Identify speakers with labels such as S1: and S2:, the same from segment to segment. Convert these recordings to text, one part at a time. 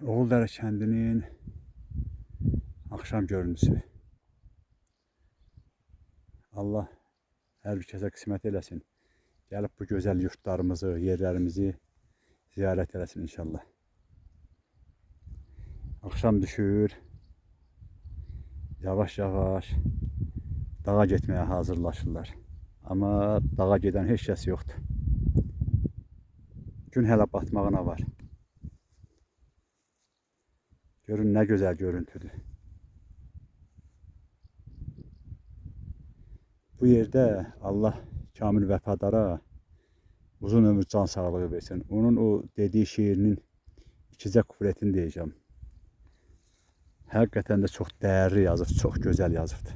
S1: Oğuldere kəndinin axşam görüntüsü. Allah hər bir kəsə qismət eləsin. Gəlib bu gözəl yurtlarımızı, yerlərimizi ziyarət eləsin inşallah. Axşam düşür. Yavaş-yavaş dağa getməyə hazırlaşırlar. Amma dağa gedən heç kəs yoxdur. Gün hələ batmağına var. Görün nə gözəl görüntüdür. Bu yerdə Allah Kamil Vəfadara uzun ömür, can sağlığı versin. Onun o dediği şiirinin ikicə kupletini deyəcəm. Həqiqətən də çox dəyərli yazıb, çox gözəl yazıbdır.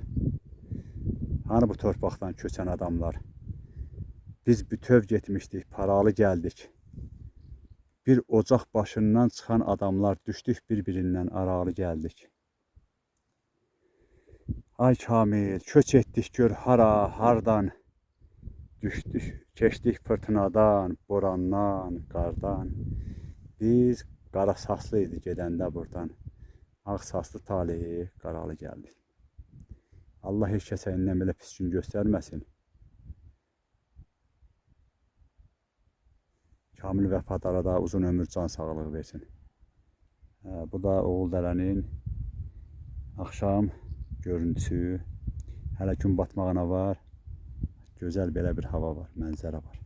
S1: Hani bu torpaqdan köçən adamlar? Biz bütöv getmişdik, paralı gəldik. Bir ocaq başından çıxan adamlar düşdük bir-birindən aralı gəldik. Ay Kamil, köç etdik gör hara, hardan. Düşdük, keçdik fırtınadan, borandan, qardan. Biz qara saslı idi gedəndə buradan. Ağ saslı taleyi qaralı gəldik. Allah heç kəsə indən belə pis gün göstərməsin. Kamil Vəfadara da uzun ömür, can sağlığı versin. Bu da Oğuldərənin axşam görüntüsü. Hələ gün batmağına var. Gözəl belə bir hava var, mənzərə var.